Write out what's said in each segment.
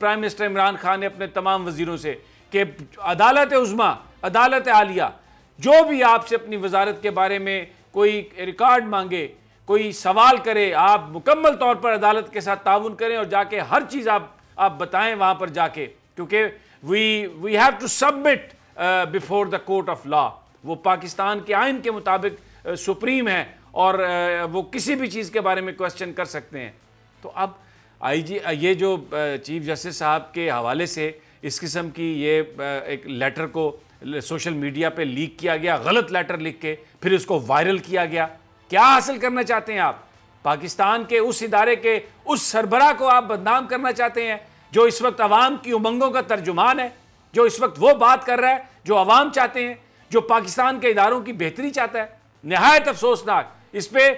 Prime minister Imran Khan نے اپنے تمام وزیروں سے کہ عدالت عظمیٰ، عدالت عالیہ جو بھی آپ سے اپنی وزارت کے بارے میں کوئی ریکارڈ مانگے، کوئی سوال کرے، آپ مکمل طور پر عدالت کے ساتھ تعاون کریں اور جا کے ہر چیز آپ بتائیں وہاں پر جا کے، کیونکہ we have to submit before the court of law. وہ پاکستان کے آئین کے مطابق سپریم ہے اور وہ کسی بھی چیز کے بارے میں کوسچن کر سکتے ہیں. تو اب یہ جو چیف جسٹس صاحب کے حوالے سے اس قسم کی یہ ایک لیٹر کو سوشل میڈیا پہ لیک کیا گیا، غلط لیٹر لکھ کے پھر اس کو وائرل کیا گیا، کیا حاصل کرنا چاہتے ہیں آپ؟ پاکستان کے اس ادارے کے اس سربراہ کو آپ بدنام کرنا چاہتے ہیں جو اس وقت عوام کی امنگوں کا ترجمان ہے، جو اس وقت وہ بات کر رہا ہے جو عوام چاہتے ہیں، جو پاکستان کے اداروں کی بہتری چاہتا ہے. نہایت افسوسناک. اس پہ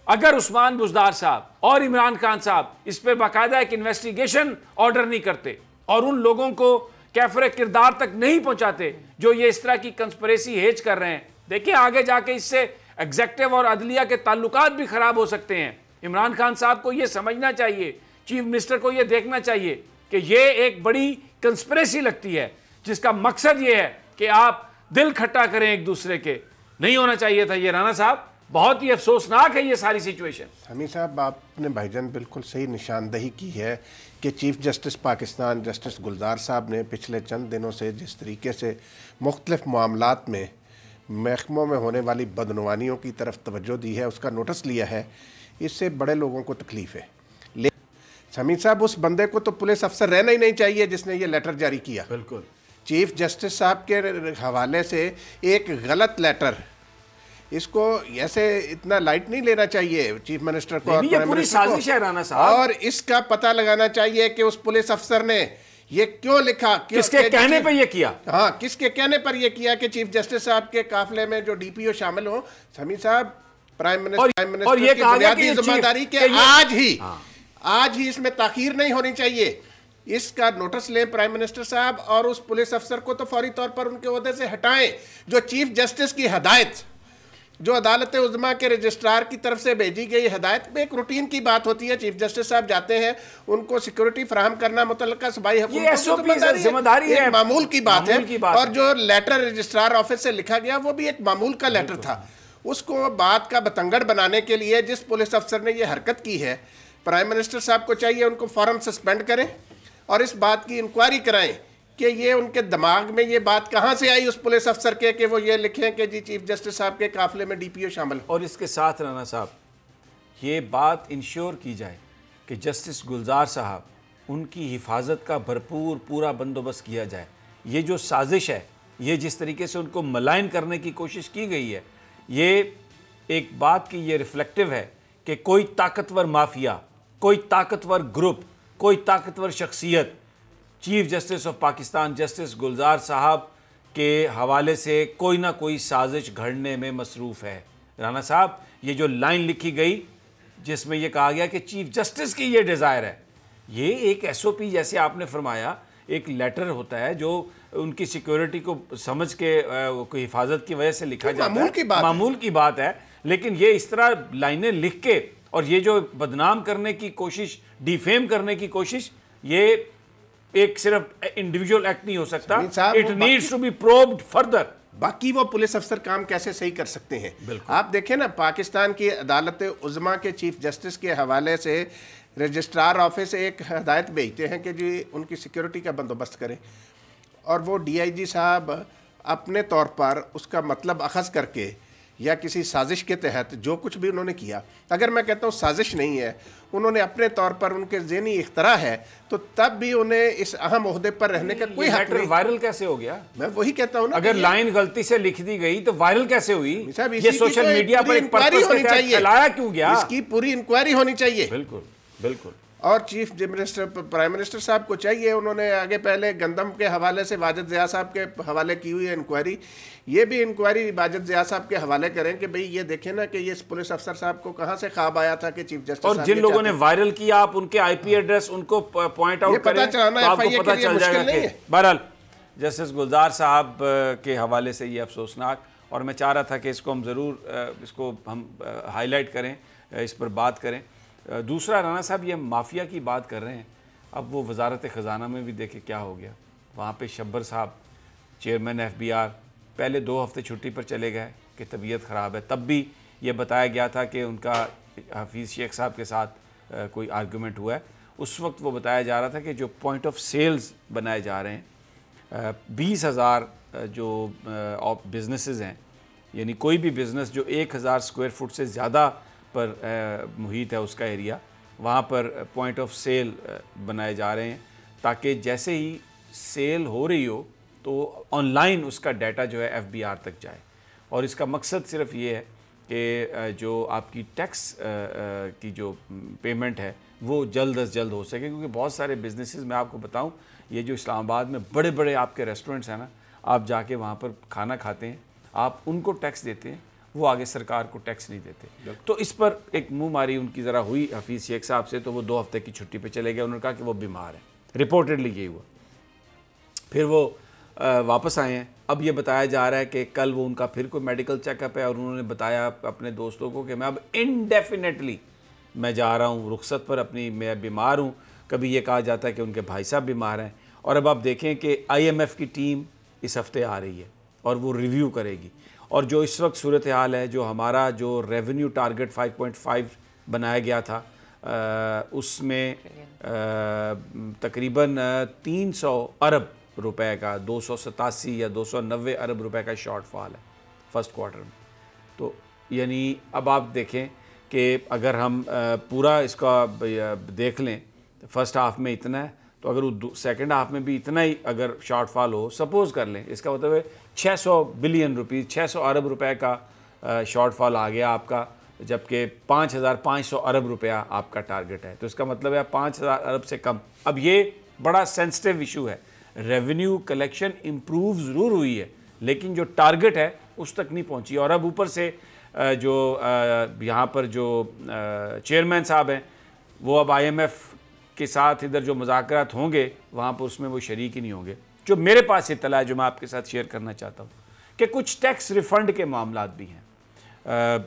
اگر عثمان بزدار صاحب اور عمران خان صاحب اس پہ باقاعدہ ایک انویسٹیگیشن آرڈر نہیں کرتے اور ان لوگوں کو کیفر کردار تک نہیں پہنچاتے جو یہ اس طرح کی کنسپریسی ہیج کر رہے ہیں، دیکھیں آگے جا کے اس سے ایگزیکٹو اور عدلیہ کے تعلقات بھی خراب ہو سکتے ہیں. عمران خان صاحب کو یہ سمجھنا چاہیے، چیف منسٹر کو یہ دیکھنا چاہیے کہ یہ ایک بڑی کنسپریسی لگتی ہے جس کا مقصد یہ ہے کہ آپ دل کھٹا کریں ایک دوسرے کے. نہیں ہونا چاہیے تھا یہ. رانا صاحب بہت ہی افسوسناک ہے یہ ساری سچویشن. حمید صاحب آپ نے بھائی جان بالکل صحیح نشاندہی کی ہے کہ chief justice Pakistan justice Gulzar صاحب نے پچھلے چند دنوں سے جس طریقے سے مختلف معاملات میں محکموں میں ہونے والی بدعنوانیوں کی طرف توجہ دی ہے، اس کا نوٹس لیا ہے، اس سے بڑے لوگوں کو تکلیف ہے. حمید صاحب اس بندے کو تو پولیس افسر رہنا ہی نہیں چاہیے جس نے یہ لیٹر جاری کیا. بالکل چیف جسٹس صاحب کے حوالے سے ایک غلط لیٹر، اس کو ایسے اتنا لائٹ نہیں لینا چاہیے چیف منسٹر کو. یہ پوری سازش ہے رانا صاحب، اور اس کا پتہ لگانا چاہیے کہ اس پولیس افسر نے یہ کیوں لکھا، کس کے کہنے پر یہ کیا. ہاں کس کے کہنے پر یہ کیا کہ چیف جسٹس صاحب کے قافلے میں جو ڈی پی او شامل ہوں. حمید صاحب پرائم منسٹر کی بنیادی ذمہ داری کہ آج ہی اس میں تاخیر نہیں ہونی چاہیے. اس کا نوٹس لیں پرائم منسٹر صاحب اور اس پولیس افسر کو تو فوری طور پر ان کے عہدے سے ہٹائیں. جو چیف جسٹس کی ہدایت، جو عدالت عظمیٰ کے رجسٹرار کی طرف سے بھیجی گئی ہدایت میں ایک روٹین کی بات ہوتی ہے، چیف جسٹس صاحب جاتے ہیں، ان کو سیکورٹی فراہم کرنا متعلقہ صوبائی حکومت کی ذمہ داری ہے، معمول کی بات ہے. اور جو لیٹر رجسٹرار آفس سے لکھا گیا وہ بھی ایک معمول کا لیٹر تھا. اس کو بات کا بتنگڑ بنانے کے لیے جس پولیس افسر نے یہ حرکت کی ہے، پرائم منسٹر صاحب کو چاہیے ان کو فوراً سسپینڈ کریں اور اس بات کی انکوائری کرائیں کہ یہ ان کے دماغ میں یہ بات کہاں سے آئی اس پولیس افسر کے کہ وہ یہ لکھیں کہ جی چیف جسٹس صاحب کے قافلے میں ڈی پی او شامل. اور اس کے ساتھ رانا صاحب یہ بات انشور کی جائے کہ جسٹس گلزار صاحب ان کی حفاظت کا بھرپور پورا بندوبست کیا جائے. یہ جو سازش ہے، یہ جس طریقے سے ان کو ملائن کرنے کی کوشش کی گئی ہے، یہ ایک بات کی یہ ریفلیکٹیو ہے کہ کوئی طاقتور مافیا، کوئی طاقتور گروپ، کوئی طاقتور شخصیت chief justice of Pakistan justice Gulzar صاحب کے حوالے سے کوئی نہ کوئی سازش گھڑنے میں مصروف ہے. رانا صاحب یہ جو لائن لکھی گئی جس میں یہ کہا گیا کہ چیف جسٹس کی یہ ڈیزائر ہے، یہ ایک ایس او پی جیسے آپ نے فرمایا ایک لیٹر ہوتا ہے جو ان کی سیکیورٹی کو سمجھ کے کوئی حفاظت کی وجہ سے لکھا جاتا ہے، معمول کی بات ہے. لیکن یہ اس طرح لائنیں لکھ کے اور یہ جو بدنام کرنے کی کوشش، ڈیفیم کرنے کی کوشش، یہ ایک صرف انڈیویجول ایکٹ نہیں ہو سکتا. It needs to be probed further. باقی وہ پولیس افسر کام کیسے صحیح کر سکتے ہیں؟ آپ دیکھیں نا، پاکستان کی عدالت عظمیٰ کے چیف جسٹس کے حوالے سے رجسٹرار آفس سے ایک ہدایت بھیجتے ہیں کہ جی ان کی سیکیورٹی کا بندوبست کریں، اور وہ ڈی آئی جی صاحب اپنے طور پر اس کا مطلب اخذ کر کے یا کسی سازش کے تحت جو کچھ بھی انہوں نے کیا، اگر میں کہتا ہوں سازش نہیں ہے، انہوں نے اپنے طور پر ان کے ذہنی اختراع ہے، تو تب بھی انہیں اس اہم عہدے پر رہنے کا کوئی حق نہیں. وائرل کیسے ہو گیا؟ میں وہی کہتا ہوں نا، اگر لائن غلطی سے لکھ دی گئی تو وائرل کیسے ہوئی؟ یہ سوشل میڈیا پر ایک پرپس ہونی چاہیے، پھیلایا کیوں گیا؟ اس کی پوری انکوائری ہونی چاہیے. بالکل بالکل. اور چیف منسٹر پرائم منسٹر صاحب کو چاہیے، انہوں نے آگے پہلے گندم کے حوالے سے واجد ضیاء صاحب کے حوالے کی ہوئی ہے انکوائری، یہ بھی انکوائری واجد ضیاء صاحب کے حوالے کریں کہ بھئی یہ دیکھیں نا کہ یہ اس پولیس افسر صاحب کو کہاں سے خواب آیا تھا کہ چیف جسٹس اور جن لوگوں نے وائرل کیا آپ ان کے آئی پی ایڈریس ان کو پوائنٹ آؤٹ کریں تو آپ کو پتہ چل جائے گا کہ بہرحال جسٹس گلزار صاحب کے حوالے سے یہ افسوسناک. اور میں چاہ رہا تھا کہ اس کو ہم ضرور اس کو ہم ہائی لائٹ کریں، اس پر بات کریں. دوسرا رانا صاحب یہ مافیا کی بات کر رہے ہیں، اب وہ وزارت خزانہ میں بھی دیکھیں کیا ہو گیا. وہاں پہ شبر صاحب چیئرمین FBR پہلے 2 ہفتے چھٹی پر چلے گئے کہ طبیعت خراب ہے. تب بھی یہ بتایا گیا تھا کہ ان کا حفیظ شیخ صاحب کے ساتھ کوئی آرگومنٹ ہوا ہے. اس وقت وہ بتایا جا رہا تھا کہ جو پوائنٹ آف سیلز بنائے جا رہے ہیں 20,000 جو بزنسز ہیں, یعنی کوئی بھی بزنس جو 1,000 اسکوائر فٹ سے زیادہ پر محیط ہے اس کا ایریا, وہاں پر پوائنٹ آف سیل بنائے جا رہے ہیں تاکہ جیسے ہی سیل ہو رہی ہو تو آن لائن اس کا ڈیٹا جو ہے FBR تک جائے. اور اس کا مقصد صرف یہ ہے کہ جو آپ کی ٹیکس کی جو پیمنٹ ہے وہ جلد از جلد ہو سکے, کیونکہ بہت سارے بزنسز میں آپ کو بتاؤں, یہ جو اسلام آباد میں بڑے بڑے آپ کے ریسٹورنٹس ہیں نا, آپ جا کے وہاں پر کھانا کھاتے ہیں, آپ ان کو ٹیکس دیتے ہیں, وہ آگے سرکار کو ٹیکس نہیں دیتے. تو اس پر ایک منہ ماری ان کی ذرا ہوئی حفیظ شیخ صاحب سے, تو وہ 2 ہفتے کی چھٹی پہ چلے گئے. انہوں نے کہا کہ وہ بیمار ہیں, رپورٹڈلی یہی ہوا. پھر وہ واپس آئے ہیں. اب یہ بتایا جا رہا ہے کہ کل وہ ان کا پھر کوئی میڈیکل چیک اپ ہے, اور انہوں نے بتایا اپنے دوستوں کو کہ میں اب انڈیفینیٹلی میں جا رہا ہوں رخصت پر اپنی, میں بیمار ہوں. کبھی یہ کہا جاتا ہے کہ ان کے بھائی صاحب بیمار ہیں. اور اب آپ دیکھیں کہ IMF کی ٹیم اس ہفتے آ رہی ہے اور وہ ریویو کرے گی. اور جو اس وقت صورتحال ہے, جو ہمارا جو ریونیو ٹارگٹ 5.5 بنایا گیا تھا, اس میں تقریباً 300 ارب روپے کا 287 یا 290 ارب روپے کا شارٹ فال ہے فرسٹ کوارٹر میں. تو یعنی اب آپ دیکھیں کہ اگر ہم پورا اس کا دیکھ لیں, فرسٹ ہاف میں اتنا ہے, تو اگر سیکنڈ ہاف میں بھی اتنا ہی اگر شارٹ فال ہو, سپوز کر لیں, اس کا مطلب ہے 600 بلین روپیز 600 ارب روپے کا شارٹ فال آ گیا آپ کا, جبکہ 5,500 ارب روپیہ آپ کا ٹارگٹ ہے. تو اس کا مطلب ہے 5,000 ارب سے کم. اب یہ بڑا سینسٹیو ایشو ہے. ریونیو کلیکشن امپروو ضرور ہوئی ہے, لیکن جو ٹارگٹ ہے اس تک نہیں پہنچی. اور اب اوپر سے جو یہاں پر جو چیئرمین صاحب ہیں, وہ اب IMF کے ساتھ ادھر جو مذاکرات ہوں گے وہاں پر اس میں وہ شریک ہی نہیں ہوں گے. جو میرے پاس اطلاع ہے, جو میں آپ کے ساتھ شیئر کرنا چاہتا ہوں, کہ کچھ ٹیکس ریفنڈ کے معاملات بھی ہیں.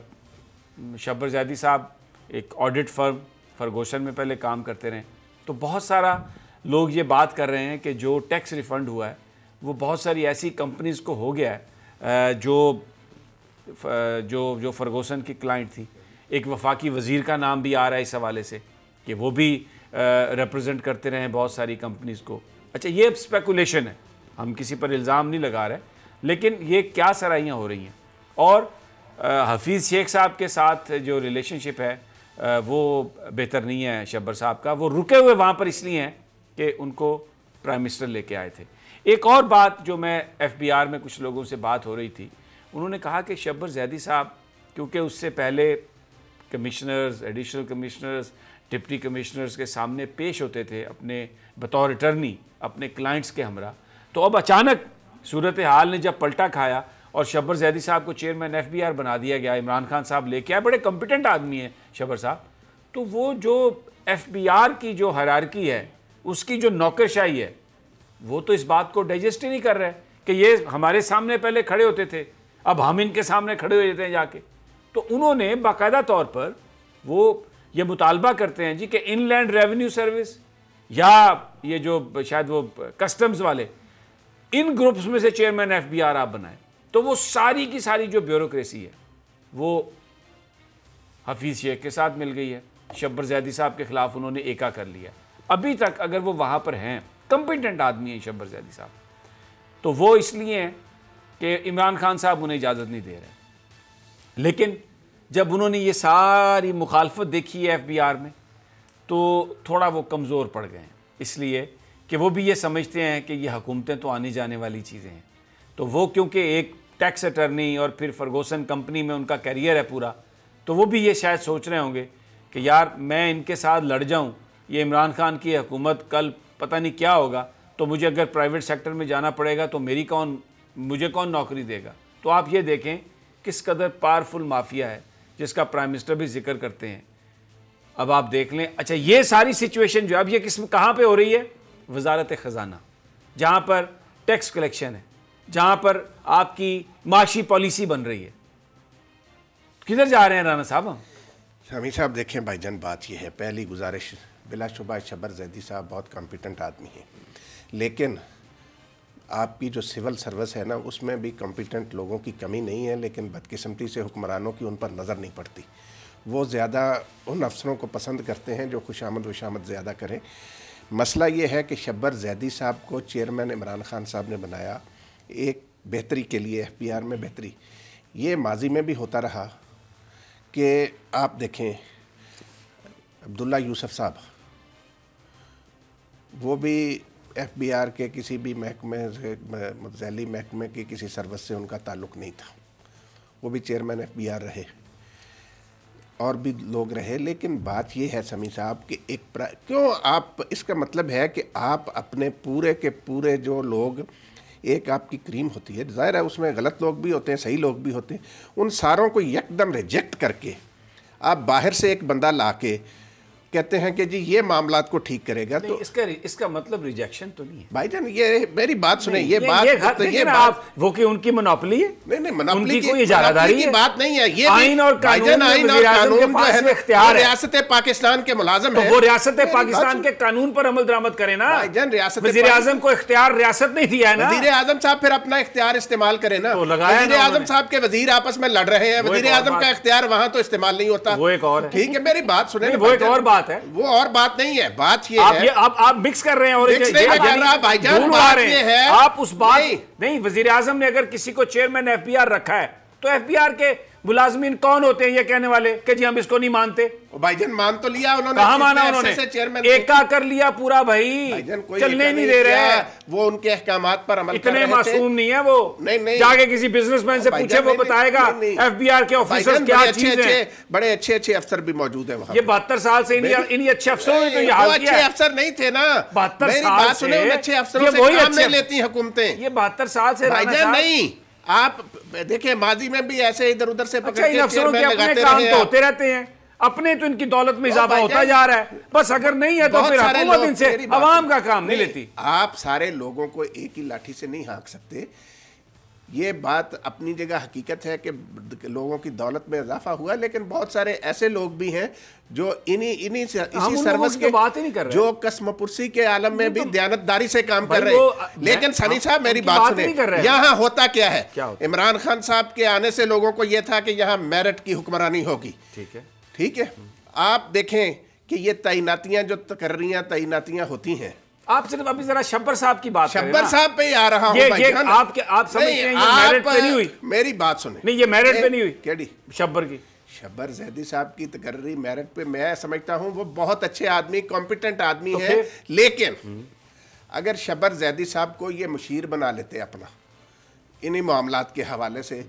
شبر زیدی صاحب ایک آڈٹ فرم فرگوسن میں پہلے کام کرتے رہے, تو بہت سارا لوگ یہ بات کر رہے ہیں کہ جو ٹیکس ریفنڈ ہوا ہے وہ بہت ساری ایسی کمپنیز کو ہو گیا ہے جو فرگوسن کی کلائنٹ تھی. ایک وفاقی وزیر کا نام بھی آ رہا ہے اس حوالے سے کہ وہ بھی ریپرزینٹ کرتے رہے ہیں بہت ساری کمپنیز کو. اچھا, یہ اسپیکولیشن ہے, ہم کسی پر الزام نہیں لگا رہے, لیکن یہ کیا سرائیاں ہو رہی ہیں. اور حفیظ شیخ صاحب کے ساتھ جو ریلیشن شپ ہے وہ بہتر نہیں ہے شبر صاحب کا. وہ رکے ہوئے وہاں پر اس لیے ہیں کہ ان کو پرائم منسٹر لے کے آئے تھے. ایک اور بات جو میں FBR میں کچھ لوگوں سے بات ہو رہی تھی, انہوں نے کہا کہ شبر زیدی صاحب کیونکہ اس سے پہلے commissioners, additional commissioners, deputy commissioners کے سامنے پیش ہوتے تھے اپنے بطور اٹرنی اپنے کلائنٹس کے ہمراہ, تو اب اچانک صورتحال نے جب پلٹا کھایا اور شبر زیدی صاحب کو چیئرمین FBR بنا دیا گیا, عمران خان صاحب لے کے آئے, بڑے کمپیٹنٹ آدمی ہیں شبر صاحب, تو وہ جو FBR کی جو ہیرارکی ہے اس کی جو نوکرشاہی ہے وہ تو اس بات کو ڈائجسٹ ہی نہیں کر رہے کہ یہ ہمارے سامنے پہلے کھڑے ہوتے تھے, اب ہم ان کے سامنے کھڑے ہو جاتے ہیں جا کے. تو انہوں نے باقاعدہ طور پر وہ یہ مطالبہ کرتے ہیں جی کہ ان لینڈ ریونیو سروس یا یہ جو شاید وہ کسٹمز والے, ان گروپس میں سے چیئرمین FBR آپ بنائیں. تو وہ ساری کی ساری جو بیوروکریسی ہے وہ حفیظ شیخ کے ساتھ مل گئی ہے. شبر زیدی صاحب کے خلاف انہوں نے ایکا کر لیا. ابھی تک اگر وہ وہاں پر ہیں, کمپیٹنٹ آدمی ہیں شبر زیدی صاحب, تو وہ اس لیے ہیں کہ عمران خان صاحب انہیں اجازت نہیں دے رہے. لیکن جب انہوں نے یہ ساری مخالفت دیکھی ہے FBR میں, تو تھوڑا وہ کمزور پڑ گئے ہیں, اس لیے کہ وہ بھی یہ سمجھتے ہیں کہ یہ حکومتیں تو آنے جانے والی چیزیں ہیں. تو وہ کیونکہ ایک ٹیکس اٹرنی اور پھر فرگوسن کمپنی میں ان کا کیریئر ہے پورا, تو وہ بھی یہ شاید سوچ رہے ہوں گے کہ یار میں ان کے ساتھ لڑ جاؤں, یہ عمران خان کی حکومت کل پتہ نہیں کیا ہوگا, تو مجھے اگر پرائیویٹ سیکٹر میں جانا پڑے گا تو مجھے کون نوکری دے گا. تو آپ یہ دیکھیں کس قدر پاورفل مافیا ہے جس کا پرائم منسٹر بھی ذکر کرتے ہیں. اب آپ دیکھ لیں. اچھا, یہ ساری سچویشن جو اب یہ کہاں پہ ہو رہی ہے؟ وزارت خزانہ, جہاں پر ٹیکس کلیکشن ہے, جہاں پر آپ کی معاشی پالیسی بن رہی ہے. کدھر جا رہے ہیں رانا صاحب ہم؟ شامی صاحب دیکھیں بھائی جان, بات یہ ہے, پہلی گزارش بلا شبہ شبر زیدی صاحب بہت کمپیٹنٹ آدمی ہیں، لیکن آپ کی جو سول سروس ہے نا اس میں بھی کمپیٹنٹ لوگوں کی کمی نہیں ہے، لیکن بدقسمتی سے حکمرانوں کی ان پر نظر نہیں پڑتی. وہ زیادہ ان افسروں کو پسند کرتے ہیں جو خوشامد وشامد زیادہ کریں. مسئلہ یہ ہے کہ شبر زیدی صاحب کو چیئرمین عمران خان صاحب نے بنایا ایک بہتری کے لیے، ایف پی آر میں بہتری. یہ ماضی میں بھی ہوتا رہا کہ آپ دیکھیں عبداللہ یوسف صاحب، وہ بھی ایف بی آر کے کسی بھی محکمے سے، ذیلی محکمے کی کسی سروس سے ان کا تعلق نہیں تھا، وہ بھی چیئرمین ایف بی آر رہے اور بھی لوگ رہے. لیکن بات یہ ہے سمیع صاحب کہ کیوں آپ، اس کا مطلب ہے کہ آپ اپنے پورے کے پورے جو لوگ، ایک آپ کی کریم ہوتی ہے، ظاہر ہے اس میں غلط لوگ بھی ہوتے ہیں، صحیح لوگ بھی ہوتے ہیں، ان ساروں کو یکدم ریجیکٹ کر کے آپ باہر سے ایک بندہ لا کے کہتے ہیں کہ جی یہ معاملات کو ٹھیک کرے گا. تو اس کا مطلب ریجیکشن تو نہیں ہے بھائی جان. یہ میری بات سنیں، یہ بات وہ کہ ان کی منوپلی ہے، نہیں منوپلی کی کوئی اجارہ کی بات نہیں ہے. یہ آئین اور قانون اختیار ہے. ریاست پاکستان کے ملازم ہیں، وہ ریاست پاکستان کے قانون پر عمل درآمد کرے نا. وزیر اعظم کو اختیار ریاست نہیں دیا ہے نا. وزیر اعظم صاحب پھر اپنا اختیار استعمال کرے نا. وزیر اعظم صاحب کے وزیر آپس میں لڑ رہے ہیں، وزیر اعظم کا اختیار وہاں تو استعمال نہیں ہوتا. وہ ایک اور ہے. ٹھیک ہے میری بات سنیں، وہ ایک اور بات ہے، وہ اور بات نہیں ہے. بات یہ ہے آپ مکس کر رہے ہیں اور آپ اس بات نہیں. وزیر اعظم نے اگر کسی کو چیئرمین ایف بی آر رکھا ہے تو ایف بی آر کے ملازمین کون ہوتے ہیں یہ کہنے والے کہ جی ہم اس کو نہیں مانتے؟ بھائی جان مان تو لیا انہوں نے. کہاں مانا انہوں نے؟ ایکا کر لیا پورا. بھائی چلنے نہیں دے رہے. وہ ان کے احکامات پر عمل کر رہے تھے. اتنے معصوم نہیں ہے وہ. جا کے کسی بزنس مین سے پوچھے، وہ بتائے گا ایف بی آر کے آفیسر کیا چیز ہیں. بڑے اچھے اچھے افسر بھی موجود ہیں وہاں. یہ 72 سال سے انہی اچھے افسروں نے تو یہ حال کیا ہے. اچھے افسر نہیں تھے نا. 72 سال سے اچھے افسروں سے کام نہیں لیتی حکومتیں. یہ 72 سال سے بھائی جان نہیں. آپ دیکھیں ماضی میں بھی ایسے ادھر ادھر سے پکڑ کے افسروں کے اپنے کام تو ہوتے رہتے ہیں، اپنے تو ان کی دولت میں اضافہ ہوتا جا رہا ہے. بس اگر نہیں ہے تو پھر حکومت ان سے عوام کا کام نہیں لیتی. آپ سارے لوگوں کو ایک ہی لاٹھی سے نہیں ہانک سکتے. یہ بات اپنی جگہ حقیقت ہے کہ لوگوں کی دولت میں اضافہ ہوا، لیکن بہت سارے ایسے لوگ بھی ہیں جو اسی سروس کے جو قسم پرسی کے عالم میں بھی دیانتداری سے کام کر رہے ہیں. لیکن سمیع صاحب میری بات سنیں، یہاں ہوتا کیا ہے؟ عمران خان صاحب کے آنے سے لوگوں کو یہ تھا کہ یہاں میرٹ کی حکمرانی ہوگی. ٹھیک ہے. آپ دیکھیں کہ یہ تعیناتیاں جو تقرریاں تعیناتیاں ہوتی ہیں، آپ صرف ابھی ذرا شبر صاحب کی بات شبر صاحب پہ ہی آ رہا ہوں. آپ سمجھتے ہیں یہ میرٹ پہ نہیں ہوئی؟ میری بات سنیں. نہیں، یہ میرٹ پہ نہیں ہوئی. کیڑی شبر کی؟ شبر زیدی صاحب کی تقرری میرٹ پہ میں سمجھتا ہوں وہ بہت اچھے آدمی، کمپیٹنٹ آدمی ہے. لیکن اگر شبر زیدی صاحب کو یہ مشیر بنا لیتے اپنا انہی معاملات کے حوالے سے،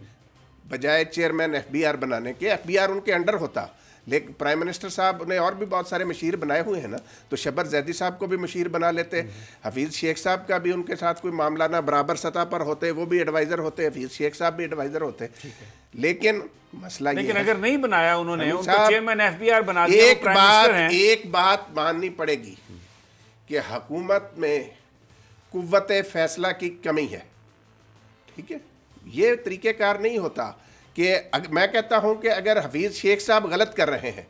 بجائے چیئرمین ایف بی آر بنانے کے، ایف بی آر ان کے انڈر ہوتا. لیکن پرائم منسٹر صاحب نے اور بھی بہت سارے مشیر بنائے ہوئے ہیں نا، تو شبر زیدی صاحب کو بھی مشیر بنا لیتے. حفیظ شیخ صاحب کا بھی ان کے ساتھ کوئی معاملہ نہ برابر سطح پر ہوتے، وہ بھی ایڈوائزر ہوتے، حفیظ شیخ صاحب بھی ایڈوائزر ہوتے. لیکن مسئلہ یہ ہے، لیکن اگر نہیں بنایا انہوں نے، ان کو چیئرمین ایف بی آر بنا دیا. ایک بات ماننی پڑے گی کہ حکومت میں قوت فیصلہ کی کمی ہے. ٹھیک ہے. یہ طریقہ کار نہیں ہوتا کہ میں کہتا ہوں کہ اگر حفیظ شیخ صاحب غلط کر رہے ہیں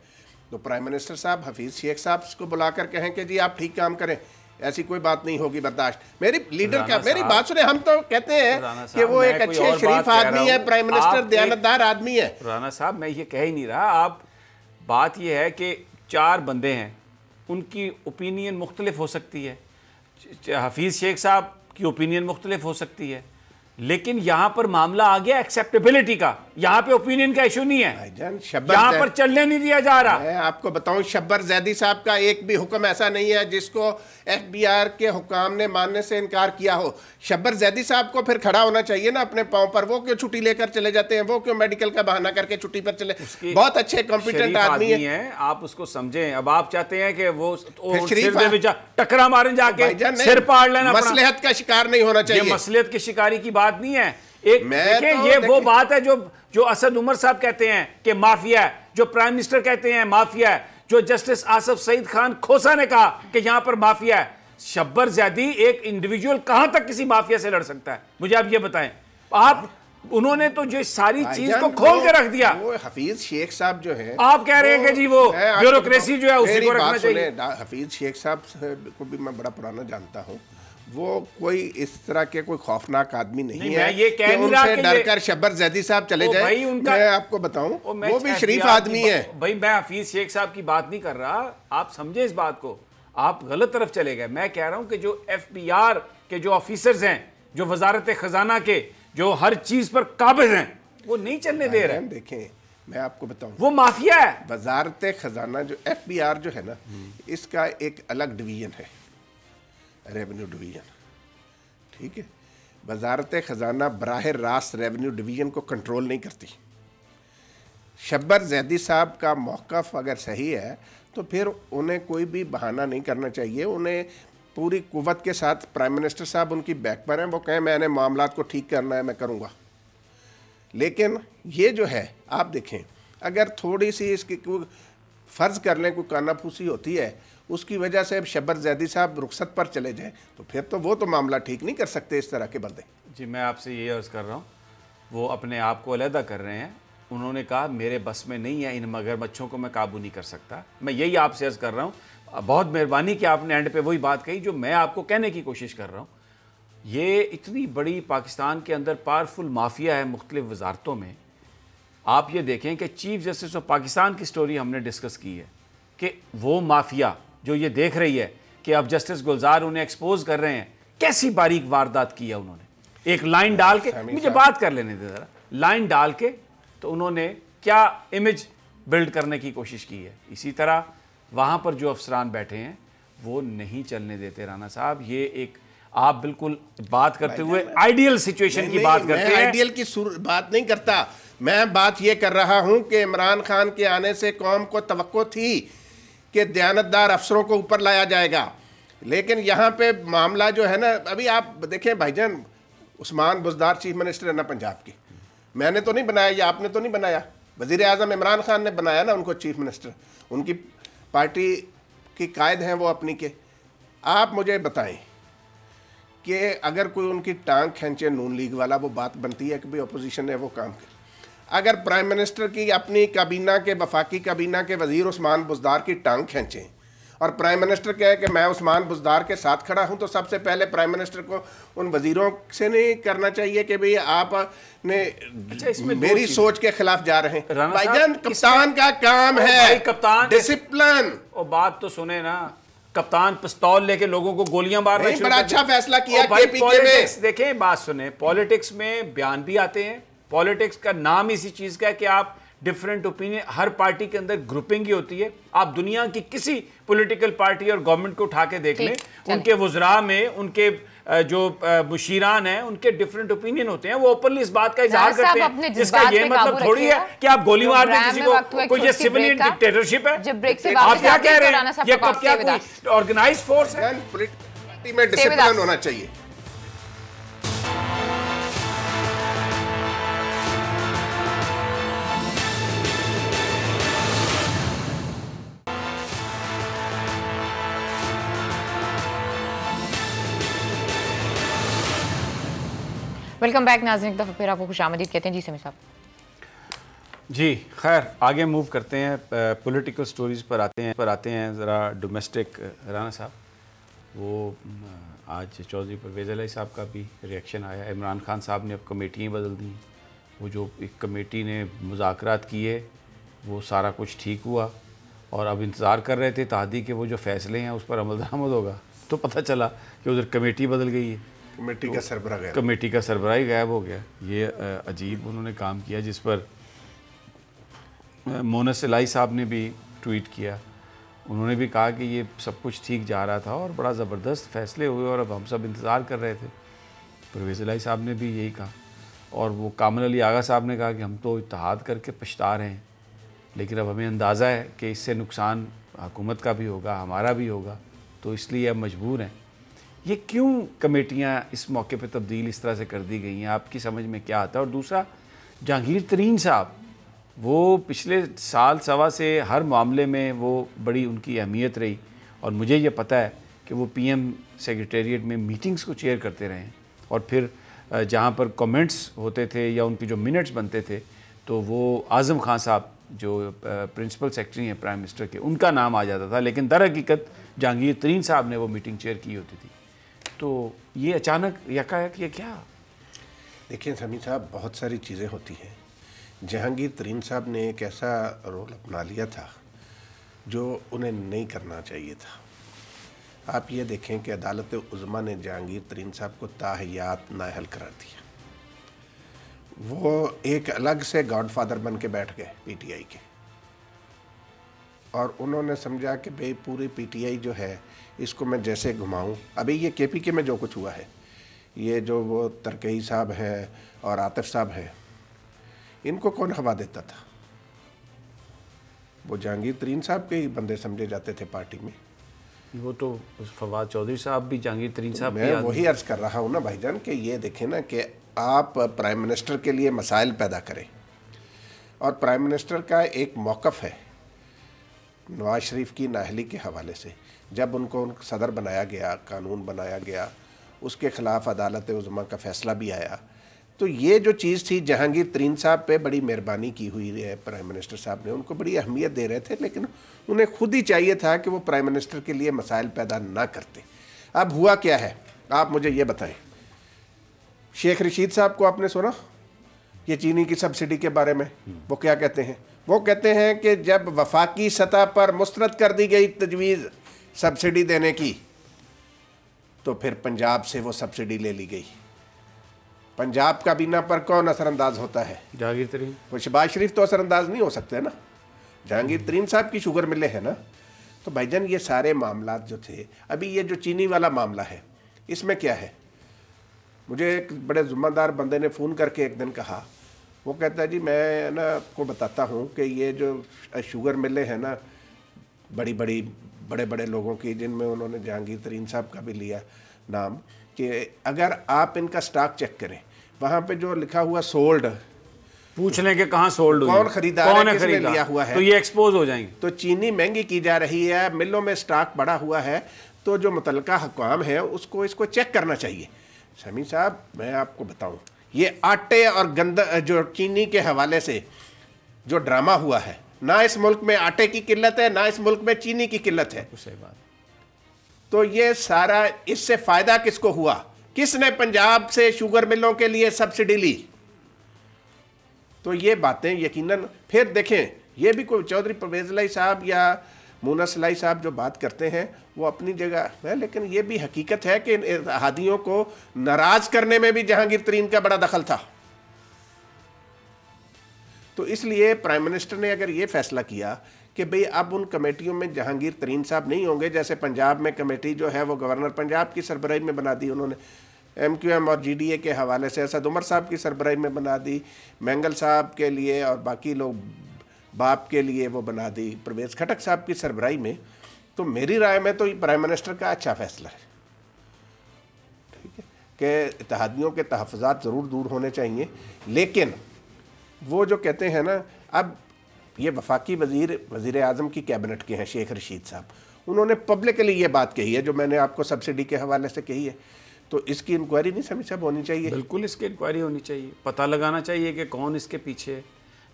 تو پرائم منسٹر صاحب حفیظ شیخ صاحب کو بلا کر کہیں کہ جی آپ ٹھیک کام کریں. ایسی کوئی بات نہیں ہوگی برداشت. میری لیڈر کا میری بات سنیں. ہم تو کہتے ہیں کہ وہ ایک اچھے شریف آدمی ہے، پرائم منسٹر دیانتدار آدمی ہے. رانا صاحب میں یہ کہہ ہی نہیں رہا. آپ بات یہ ہے کہ 4 بندے ہیں، ان کی اوپینین مختلف ہو سکتی ہے. حفیظ شیخ صاحب کی اوپینین مختلف ہو سکتی ہے، لیکن یہاں پر معاملہ آ گیا ایکسیپٹیبلٹی کا. یہاں پہ اوپینین کا ایشو نہیں ہے، یہاں پر چلنے نہیں دیا جا رہا. میں آپ کو بتاؤں شبر زیدی صاحب کا ایک بھی حکم ایسا نہیں ہے جس کو ایف بی آر کے حکام نے ماننے سے انکار کیا ہو. شبر زیدی صاحب کو پھر کھڑا ہونا چاہیے نا اپنے پاؤں پر. وہ کیوں چھٹی لے کر چلے جاتے ہیں؟ وہ کیوں میڈیکل کا بہانہ کر کے چھٹی پر چلے؟ بہت اچھے کمپیٹنٹ آدمی ہیں. آپ اس کو سمجھیں. اب آپ چاہتے ہیں کہ وہ ٹکرا مارن جا کے سر پاڑ لینا. مصلحت کا شکار نہیں ہونا چاہیے. یہ مصلحت کی شکاری کی بات نہیں ہے. دیکھیں یہ وہ بات ہے جو اسد عمر صاحب کہتے ہیں کہ مافیا ہے، جو پرائم منسٹر کہتے ہیں مافیا ہے، جو جسٹس آصف سعید خان کھوسا نے کہا کہ یہاں پر مافیا ہے. شبر زیدی ایک انڈیویجول کہاں تک کسی مافیا سے لڑ سکتا ہے؟ مجھے آپ یہ بتائیں. انہوں نے تو جو ساری چیز کو کھول کے رکھ دیا. وہ حفیظ شیخ صاحب جو ہیں, آپ کہہ رہے ہیں کہ جی وہ بیوروکریسی جو ہے اسی کو رکھنا چاہیے. حفیظ شیخ صاحب کو بھی میں بڑا پرانا جانتا ہوں, وہ کوئی اس طرح کے کوئی خوفناک آدمی نہیں ہے کہ ان سے ڈر کر شبر زیدی صاحب چلے جائیں. میں آپ کو بتاؤں وہ بھی شریف آدمی ہے. بھائی میں حفیظ شیخ صاحب کی بات نہیں کر رہا, آپ سمجھے اس بات کو, آپ غلط طرف چلے گئے. میں کہہ رہا ہوں کہ جو FBR کے جو آفیسرز ہیں, جو وزارت خزانہ کے جو ہر چیز پر قابض ہیں, وہ نہیں چلنے دے رہے. دیکھیں میں آپ کو بتاؤں, وہ مافیا ہے. وزارت خزانہ جو FBR جو ہے نا, اس کا ایک الگ ڈویژن ہے, ریونیو ڈویژن, ٹھیک ہے. وزارت خزانہ براہ راست ریونیو ڈویژن کو کنٹرول نہیں کرتی. شبر زیدی صاحب کا موقف اگر صحیح ہے تو پھر انہیں کوئی بھی بہانہ نہیں کرنا چاہیے. انہیں پوری قوت کے ساتھ پرائم منسٹر صاحب ان کی بیک پر ہیں, وہ کہیں میں نے معاملات کو ٹھیک کرنا ہے, میں کروں گا. لیکن یہ جو ہے آپ دیکھیں, اگر تھوڑی سی اس کی فرض کر لیں کوئی کانا پھوسی ہوتی ہے, اس کی وجہ سے شبر زیدی صاحب رخصت پر چلے جائیں, تو پھر تو وہ تو معاملہ ٹھیک نہیں کر سکتے اس طرح کے بندے. جی میں آپ سے یہ عرض کر رہا ہوں, وہ اپنے آپ کو علیحدہ کر رہے ہیں. انہوں نے کہا میرے بس میں نہیں ہے ان مگرمچھوں کو میں قابو نہیں کر سکتا. میں یہی آپ سے عرض کر رہا ہوں, بہت مہربانی کہ آپ نے اینڈ پہ وہی بات کہی جو میں آپ کو کہنے کی کوشش کر رہا ہوں. یہ اتنی بڑی پاکستان کے اندر پاورفل مافیا ہے مختلف وزارتوں میں. آپ یہ دیکھیں کہ چیف جسٹس آف پاکستان کی سٹوری ہم نے ڈسکس کی ہے کہ وہ مافیا جو یہ دیکھ رہی ہے کہ اب جسٹس گلزار انہیں ایکسپوز کر رہے ہیں, کیسی باریک واردات کی ہے انہوں نے. ایک لائن ڈال کے, مجھے بات کر لینے دے ذرا, لائن ڈال کے تو انہوں نے کیا امیج بلڈ کرنے کی کوشش کی ہے. اسی طرح وہاں پر جو افسران بیٹھے ہیں وہ نہیں چلنے دیتے. رانا صاحب یہ ایک آپ بالکل بات کرتے ہوئے آئیڈیل سچویشن کی بات کرتے ہیں. میں آئیڈیل کی بات نہیں کرتا, میں بات یہ کر رہا ہوں کہ عمران خان کے آنے سے قوم کو توقع تھی کہ دیانتدار افسروں کو اوپر لایا جائے گا. لیکن یہاں پہ معاملہ جو ہے نا, ابھی آپ دیکھیں بھائی جان, عثمان بزدار چیف منسٹر ہے نا پنجاب کی, میں نے تو نہیں بنایا یا آپ نے تو نہیں بنایا, وزیر اعظم عمران خان نے بنایا نا ان کو چیف منسٹر. ان کی پارٹی کی قائد ہیں وہ اپنی کے. آپ مجھے بتائیں کہ اگر کوئی ان کی ٹانگ کھینچے نون لیگ والا, وہ بات بنتی ہے کہ بھی اپوزیشن ہے وہ کام کرے. اگر پرائم منسٹر کی اپنی کابینہ کے وفاقی کابینہ کے وزیر عثمان بزدار کی ٹانگ کھینچیں اور پرائم منسٹر کہے کہ میں عثمان بزدار کے ساتھ کھڑا ہوں, تو سب سے پہلے پرائم منسٹر کو ان وزیروں سے نہیں کرنا چاہیے کہ بھئی آپ نے میری سوچ کے خلاف جا رہے ہیں. بھائی جان کپتان کا کام ہے ڈسپلن. اور بات تو سنیں نا, کپتان پستول لے کے لوگوں کو گولیاں مار رہے ہیں. بڑا اچھا فیصلہ کیا کے پی کے میں. دیکھیں بات سنیں, پولیٹکس میں بیان بھی آتے ہیں. پولیٹکس کا نام اسی چیز کا ہے کہ آپ ڈیفرنٹ اوپینین, ہر پارٹی کے اندر گروپنگ ہی ہوتی ہے. آپ دنیا کی کسی پولیٹیکل پارٹی اور گورنمنٹ کو اٹھا کے دیکھ لیں, ان کے وزراء میں ان کے جو مشیران ہیں ان کے ڈیفرنٹ اوپینین ہوتے ہیں, وہ اوپنلی اس بات کا اظہار کرتے ہیں, جس کا یہ مطلب تھوڑی ہے کہ آپ گولی مار دیں کسی کو. کوئی یہ سیویلین ڈکٹیٹرشپ ہے؟ آپ کیا کہہ رہے ہیں, یہ کب کیا کوئی آرگنائز فورس ہے؟ پارٹی میں ڈسپلن ہونا چاہیے. ویلکم بیک ناظرین, ایک دفعہ پھر آپ کو خوش آمدید کہتے ہیں. جی سمیع صاحب. جی خیر, آگے موو کرتے ہیں, پولیٹیکل سٹوریز پر آتے ہیں ذرا ڈومیسٹک. رانا صاحب وہ آج چودھری پرویز الہی صاحب کا بھی ریئیکشن آیا. عمران خان صاحب نے اب کمیٹیاں بدل دیں. وہ جو ایک کمیٹی نے مذاکرات کیے وہ سارا کچھ ٹھیک ہوا, اور اب انتظار کر رہے تھے تہادی کے وہ جو فیصلے ہیں اس پر عمل درآمد ہوگا, تو پتہ چلا کہ ادھر کمیٹی بدل گئی ہے. کمیٹی کا سربراہ ہی غائب ہو گیا. یہ عجیب انہوں نے کام کیا, جس پر مونس الہی صاحب نے بھی ٹویٹ کیا. انہوں نے بھی کہا کہ یہ سب کچھ ٹھیک جا رہا تھا اور بڑا زبردست فیصلے ہوئے اور اب ہم سب انتظار کر رہے تھے. پرویز الہی صاحب نے بھی یہی کہا, اور وہ کامل علی آغا صاحب نے کہا کہ ہم تو اتحاد کر کے پچھتا رہے ہیں, لیکن اب ہمیں اندازہ ہے کہ اس سے نقصان حکومت کا بھی ہوگا, ہمارا بھی ہوگا, تو اس لیے اب مجبور ہیں. یہ کیوں کمیٹیاں اس موقع پہ تبدیل اس طرح سے کر دی گئی ہیں, آپ کی سمجھ میں کیا آتا ہے؟ اور دوسرا, جہانگیر ترین صاحب وہ پچھلے سال سوا سے ہر معاملے میں وہ بڑی ان کی اہمیت رہی, اور مجھے یہ پتہ ہے کہ وہ پی ایم سیکریٹریٹ میں میٹنگز کو چیئر کرتے رہے ہیں, اور پھر جہاں پر کمنٹس ہوتے تھے یا ان کی جو منٹس بنتے تھے تو وہ اعظم خان صاحب جو پرنسپل سیکرٹری ہیں پرائم منسٹر کے ان کا نام آ جاتا تھا، لیکن در حقیقت جہانگیر ترین صاحب نے وہ میٹنگ چیئر کی ہوتی تھی. تو یہ اچانک یکایک یہ کیا؟ دیکھیں سمیع صاحب، بہت ساری چیزیں ہوتی ہیں. جہانگیر ترین صاحب نے ایک ایسا رول اپنا لیا تھا جو انہیں نہیں کرنا چاہیے تھا. آپ یہ دیکھیں کہ عدالت عظمیٰ نے جہانگیر ترین صاحب کو تاحیات نااہل قرار دیا. وہ ایک الگ سے گاڈ فادر بن کے بیٹھ گئے پی ٹی آئی کے، اور انہوں نے سمجھا کہ بھئی پوری پی ٹی آئی جو ہے اس کو میں جیسے گھماؤں. ابھی یہ کے پی کے میں جو کچھ ہوا ہے، یہ جو وہ ترکئی صاحب ہیں اور عاطف صاحب ہیں، ان کو کون ہوا دیتا تھا؟ وہ جہانگیر ترین صاحب کے ہی بندے سمجھے جاتے تھے پارٹی میں. وہ تو فواد چودھری صاحب بھی جہانگیر ترین صاحب میں وہی عرض کر رہا ہوں نا بھائی جان کہ یہ دیکھیں نا کہ آپ پرائم منسٹر کے لیے مسائل پیدا کریں، اور پرائم منسٹر کا ایک موقف ہے نواز شریف کی نااہلی کے حوالے سے. جب ان کو صدر بنایا گیا، قانون بنایا گیا، اس کے خلاف عدالت عظمیٰ کا فیصلہ بھی آیا، تو یہ جو چیز تھی جہانگیر ترین صاحب پہ بڑی مہربانی کی ہوئی ہے پرائم منسٹر صاحب نے، ان کو بڑی اہمیت دے رہے تھے، لیکن انہیں خود ہی چاہیے تھا کہ وہ پرائم منسٹر کے لیے مسائل پیدا نہ کرتے. اب ہوا کیا ہے آپ مجھے یہ بتائیں. شیخ رشید صاحب کو آپ نے سنا یہ چینی کی سبسڈی کے بارے میں؟ وہ کیا کہتے ہیں؟ وہ کہتے ہیں کہ جب وفاقی سطح پر مسترد کر دی گئی تجویز سبسڈی دینے کی تو پھر پنجاب سے وہ سبسڈی لے لی گئی. پنجاب کابینہ پر کون اثر انداز ہوتا ہے؟ جہانگیر ترین. وہ شہباز شریف تو اثر انداز نہیں ہو سکتے نا، جہانگیر ترین صاحب کی شوگر ملیں ہیں نا. تو بھائی جان یہ سارے معاملات جو تھے، ابھی یہ جو چینی والا معاملہ ہے اس میں کیا ہے؟ مجھے ایک بڑے ذمہ دار بندے نے فون کر کے ایک دن کہا، وہ کہتا ہے جی میں نا آپ کو بتاتا ہوں کہ یہ جو شوگر ملیں ہیں نا بڑے بڑے لوگوں کی، جن میں انہوں نے جہانگیر ترین صاحب کا بھی لیا نام، کہ اگر آپ ان کا سٹاک چیک کریں وہاں پہ جو لکھا ہوا سولڈ، پوچھ لیں کہ کہاں سولڈ ہوئی، کون خریدار ہے، کس نے لیا ہوا ہے، تو یہ ایکسپوز ہو جائیں گے. تو چینی مہنگی کی جا رہی ہے، ملوں میں سٹاک بڑا ہوا ہے، تو جو متعلقہ حکام ہے اس کو چیک کرنا چاہیے. سمیع صاحب میں آپ کو بتاؤں، یہ آٹے اور جو چینی کے حوالے سے جو ڈرامہ ہوا ہے، نہ اس ملک میں آٹے کی قلت ہے، نہ اس ملک میں چینی کی قلت ہے. صحیح بات. تو یہ سارا اس سے فائدہ کس کو ہوا؟ کس نے پنجاب سے شوگر ملوں کے لیے سبسڈی لی؟ تو یہ باتیں یقیناً پھر دیکھیں، یہ بھی کوئی چودھری پرویز الہی صاحب یا مونس الہی صاحب جو بات کرتے ہیں وہ اپنی جگہ ہے، لیکن یہ بھی حقیقت ہے کہ اتحادیوں کو ناراض کرنے میں بھی جہانگیر ترین کا بڑا دخل تھا. تو اس لیے پرائم منسٹر نے اگر یہ فیصلہ کیا کہ بھئی اب ان کمیٹیوں میں جہانگیر ترین صاحب نہیں ہوں گے، جیسے پنجاب میں کمیٹی جو ہے وہ گورنر پنجاب کی سربراہی میں بنا دی انہوں نے، ایم کیو ایم اور جی ڈی اے کے حوالے سے اسد عمر صاحب کی سربراہی میں بنا دی، مینگل صاحب کے لیے اور باقی لوگ باپ کے لیے وہ بنا دی پرویز کھٹک صاحب کی سربراہی میں. تو میری رائے میں تو یہ پرائم منسٹر کا اچھا فیصلہ ہے، ٹھیک ہے، کہ اتحادیوں کے تحفظات ضرور دور ہونے چاہیے، لیکن وہ جو کہتے ہیں نا، اب یہ وفاقی وزیر اعظم کی کیبنٹ کے ہیں شیخ رشید صاحب، انہوں نے پبلکلی یہ بات کہی ہے جو میں نے آپ کو سبسڈی کے حوالے سے کہی ہے. تو اس کی انکوائری نہیں سمیع صاحب ہونی چاہیے؟ بالکل اس کی انکوائری ہونی چاہیے، پتہ لگانا چاہیے کہ کون اس کے پیچھے ہے،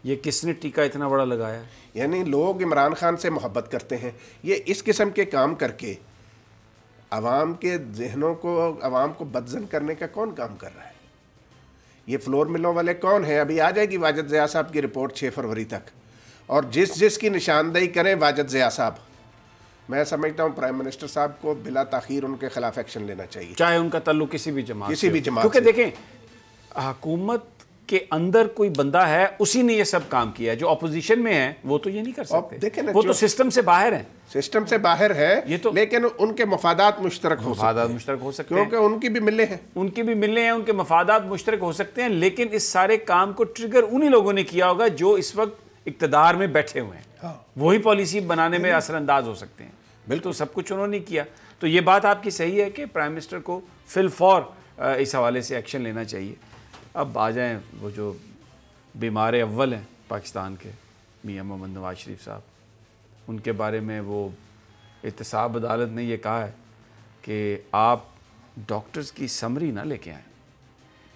یہ کس نے ٹیکہ اتنا بڑا لگایا. یعنی لوگ عمران خان سے محبت کرتے ہیں، یہ اس قسم کے کام کر کے عوام کے ذہنوں کو، عوام کو بدظن کرنے کا کون کام کر رہا ہے؟ یہ فلور ملوں والے کون ہیں؟ ابھی آ جائے گی واجد ضیاء صاحب کی رپورٹ 6 فروری تک، اور جس کی نشاندہی کریں واجد ضیاء صاحب، میں سمجھتا ہوں پرائم منسٹر صاحب کو بلا تاخیر ان کے خلاف ایکشن لینا چاہیے، چاہے ان کا تعلق کسی بھی جماعت سے، کیونکہ کیونکہ دیکھیں حکومت کے اندر کوئی بندہ ہے، اسی نے یہ سب کام کیا ہے. جو اپوزیشن میں ہیں وہ تو یہ نہیں کر سکتے، وہ تو سسٹم سے باہر ہیں، سسٹم سے باہر ہے، لیکن ان کے مفادات مشترک ہو سکتے ہیں، کیونکہ ان کی بھی ملیں ہیں، ان کے مفادات مشترک ہو سکتے ہیں. لیکن اس سارے کام کو ٹریگر انہی لوگوں نے کیا ہوگا جو اس وقت اقتدار میں بیٹھے ہوئے ہیں، وہی پالیسی بنانے میں اثر انداز ہو سکتے ہیں. بالکل سب کچھ انہوں نے کیا. تو یہ بات آپ کی صحیح ہے کہ پرائم منسٹر کو فی الفور اس حوالے سے ایکشن لینا چاہیے. اب آ جائیں وہ جو بیمار اول ہیں پاکستان کے، میاں محمد نواز شریف صاحب، ان کے بارے میں وہ احتساب عدالت نے یہ کہا ہے کہ آپ ڈاکٹرز کی سمری نہ لے کے آئیں.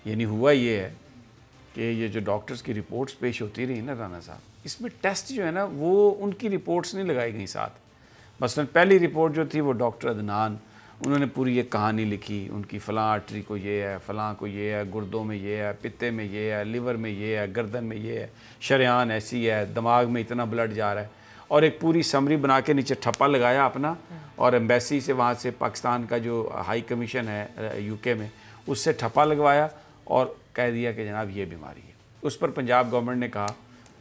یعنی ہوا یہ ہے کہ یہ جو ڈاکٹرز کی رپورٹس پیش ہوتی رہی نا رانا صاحب, اس میں ٹیسٹ جو ہے نا وہ ان کی رپورٹس نہیں لگائی گئی ساتھ. مثلا پہلی رپورٹ جو تھی وہ ڈاکٹر عدنان, انہوں نے پوری یہ کہانی لکھی, ان کی فلاں آرٹری کو یہ ہے, فلاں کو یہ ہے, گردوں میں یہ ہے, پتے میں یہ ہے, لیور میں یہ ہے, گردن میں یہ ہے, شریان ایسی ہے, دماغ میں اتنا بلڈ جا رہا ہے, اور ایک پوری سمری بنا کے نیچے ٹھپا لگایا اپنا, اور ایمبیسی سے وہاں سے پاکستان کا جو ہائی کمیشن ہے یو کے میں اس سے ٹھپا لگوایا اور کہہ دیا کہ جناب یہ بیماری ہے. اس پر پنجاب گورنمنٹ نے کہا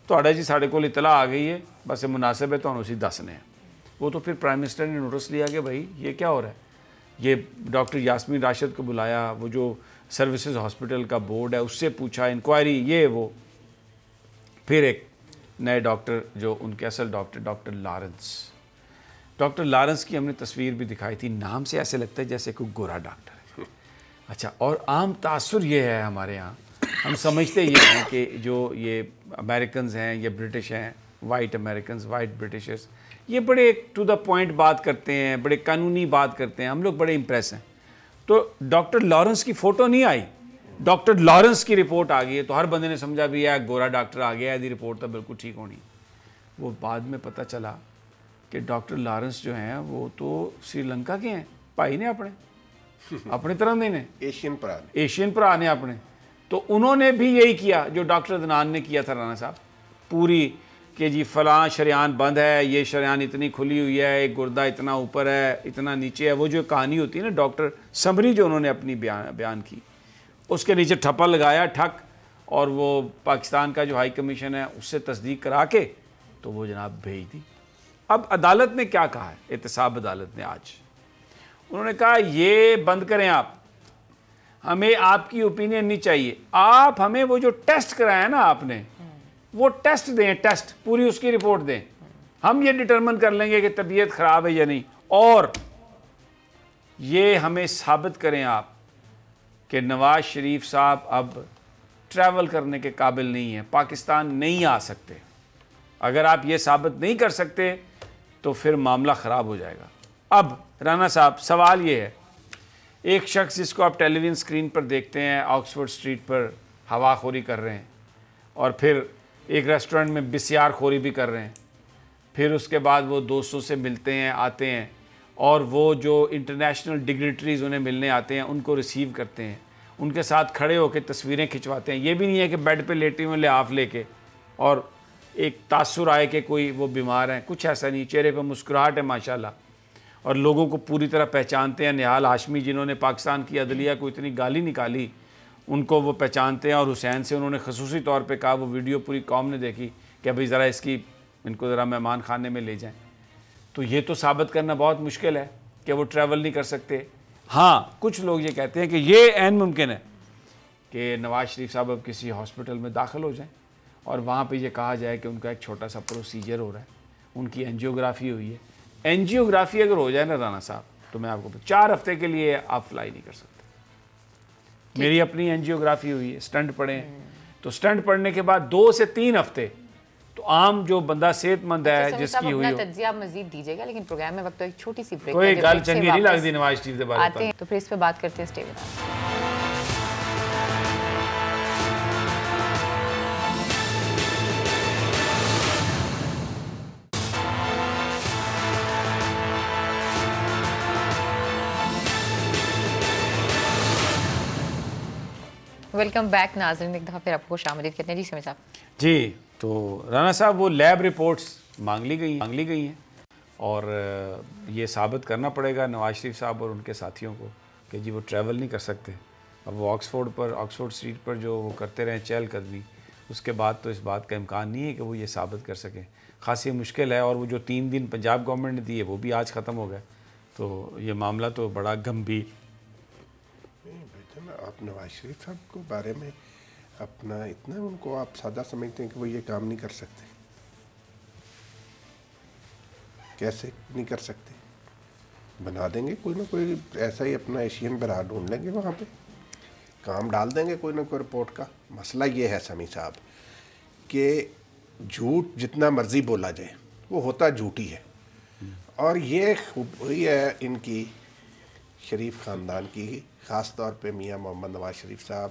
تو جی ساڑھے کو اطلاع آ گئی ہے, بس مناسب ہے تو ہم اسی دسنے ہیں. وہ تو پھر پرائم منسٹر نے نوٹس لیا کہ بھائی یہ کیا ہو رہا ہے. یہ ڈاکٹر یاسمین راشد کو بلایا, وہ جو سروسز ہاسپٹل کا بورڈ ہے اس سے پوچھا, انکوائری یہ وہ. پھر ایک نئے ڈاکٹر جو ان کے اصل ڈاکٹر ڈاکٹر لارنس کی ہم نے تصویر بھی دکھائی تھی, نام سے ایسے لگتا ہے جیسے کوئی گورا ڈاکٹر ہے. اچھا, اور عام تاثر یہ ہے ہمارے ہاں, ہم سمجھتے یہ ہیں کہ جو یہ امریکنز ہیں یا برٹش ہیں, وائٹ امریکنز, وائٹ برٹشرز, یہ بڑے ٹو دا پوائنٹ بات کرتے ہیں, بڑے قانونی بات کرتے ہیں, ہم لوگ بڑے امپریس ہیں. تو ڈاکٹر لارنس کی فوٹو نہیں آئی, ڈاکٹر لارنس کی رپورٹ آ گئی ہے, تو ہر بندے نے سمجھا بھی ہے گورا ڈاکٹر آ گیا ہے, دی رپورٹ تو بالکل ٹھیک ہونی. وہ بعد میں پتہ چلا کہ ڈاکٹر لارنس جو ہیں وہ تو سری لنکا کے ہیں, بھائی نے اپنے طرح نے ایشین پرا نے اپنے. تو انہوں نے بھی یہی کیا جو ڈاکٹر عدنان نے کیا تھا رانا صاحب, پوری کہ جی فلاں شریان بند ہے, یہ شریان اتنی کھلی ہوئی ہے, ایک گردہ اتنا اوپر ہے, اتنا نیچے ہے. وہ جو کہانی ہوتی ہے نا ڈاکٹر سمری جو انہوں نے اپنی بیان کی, اس کے نیچے ٹھپا لگایا ٹھک, اور وہ پاکستان کا جو ہائی کمیشن ہے اس سے تصدیق کرا کے تو وہ جناب بھیج دی. اب عدالت نے کیا کہا ہے, احتساب عدالت نے آج انہوں نے کہا یہ بند کریں آپ, ہمیں آپ کی اوپینین نہیں چاہیے, آپ ہمیں وہ جو ٹیسٹ کرایا نا آپ نے وہ ٹیسٹ دیں, ٹیسٹ پوری اس کی رپورٹ دیں, ہم یہ ڈٹرمن کر لیں گے کہ طبیعت خراب ہے یا نہیں, اور یہ ہمیں ثابت کریں آپ کہ نواز شریف صاحب اب ٹریول کرنے کے قابل نہیں ہیں, پاکستان نہیں آ سکتے. اگر آپ یہ ثابت نہیں کر سکتے تو پھر معاملہ خراب ہو جائے گا. اب رانا صاحب سوال یہ ہے, ایک شخص جس کو آپ ٹیلی ویژن اسکرین پر دیکھتے ہیں آکسفورڈ اسٹریٹ پر ہوا خوری کر رہے ہیں, اور پھر ایک ریسٹورنٹ میں بسیار خوری بھی کر رہے ہیں, پھر اس کے بعد وہ دوستوں سے ملتے ہیں, آتے ہیں, اور وہ جو انٹرنیشنل ڈگنیٹریز انہیں ملنے آتے ہیں ان کو ریسیو کرتے ہیں, ان کے ساتھ کھڑے ہو کے تصویریں کھنچواتے ہیں. یہ بھی نہیں ہے کہ بیڈ پہ لیٹے ہوئے لحاف لے کے اور ایک تاثر آئے کہ کوئی وہ بیمار ہیں, کچھ ایسا نہیں, چہرے پہ مسکراہٹ ہے ماشاءاللہ, اور لوگوں کو پوری طرح پہچانتے ہیں. نہال ہاشمی جنہوں نے پاکستان کی عدلیہ کو اتنی گالی نکالی ان کو وہ پہچانتے ہیں, اور حسین سے انہوں نے خصوصی طور پہ کہا, وہ ویڈیو پوری قوم نے دیکھی کہ بھئی ذرا ان کو ذرا مہمان خانے میں لے جائیں. تو یہ تو ثابت کرنا بہت مشکل ہے کہ وہ ٹریول نہیں کر سکتے. ہاں کچھ لوگ یہ کہتے ہیں کہ یہ عین ممکن ہے کہ نواز شریف صاحب اب کسی ہاسپٹل میں داخل ہو جائیں اور وہاں پہ یہ کہا جائے کہ ان کا ایک چھوٹا سا پروسیجر ہو رہا ہے, ان کی اینجیوگرافی ہوئی ہے. اینجیوگرافی اگر ہو جائے نا رانا صاحب تو میں آپ کو 4 ہفتے کے لیے آپ فلائی نہیں کر سکتے. میری اپنی اینجیوگرافی ہوئی ہے, اسٹنٹ پڑے, تو اسٹنٹ پڑنے کے بعد 2 سے 3 ہفتے تو عام جو بندہ صحت مند ہے جس کی ہوئی ہو. تجزیہ آپ مزید دیجیے گا, لیکن پروگرام میں وقت تو ایک چھوٹی سی بریک کوئی گل چنگی نہیں لگتی نواز شریف کے بارے میں آتے ہیں, تو پھر اس پہ بات کرتے ہیں. Stay with us. Welcome back ناظرین, ایک دفعہ پھر آپ کو خوش آمدید کہتے ہیں. جی سمیع صاحب. جی تو رانا صاحب وہ لیب رپورٹس مانگ لی گئی ہیں, اور یہ ثابت کرنا پڑے گا نواز شریف صاحب اور ان کے ساتھیوں کو کہ جی وہ ٹریول نہیں کر سکتے. اب وہ آکسفورڈ اسٹریٹ پر جو وہ کرتے رہے چہل قدمی, اس کے بعد تو اس بات کا امکان نہیں ہے کہ وہ یہ ثابت کر سکیں. خاصی مشکل ہے, اور وہ جو 3 دن پنجاب گورنمنٹ نے دیے وہ بھی آج ختم ہو گئے. تو یہ معاملہ تو بڑا گمبھیر. آپ نواز شریف صاحب کو بارے میں اپنا اتنا ان کو آپ سادہ سمجھتے ہیں کہ وہ یہ کام نہیں کر سکتے. کیسے نہیں کر سکتے؟ بنا دیں گے کوئی نہ کوئی ایسا ہی اپنا ایشین برا ڈھونڈ لیں گے, وہاں پہ کام ڈال دیں گے کوئی نہ کوئی رپورٹ کا. مسئلہ یہ ہے سمیع صاحب کہ جھوٹ جتنا مرضی بولا جائے وہ ہوتا جھوٹی ہے, اور یہ خوبی ہے ان کی شریف خاندان کی, خاص طور پہ میاں محمد نواز شریف صاحب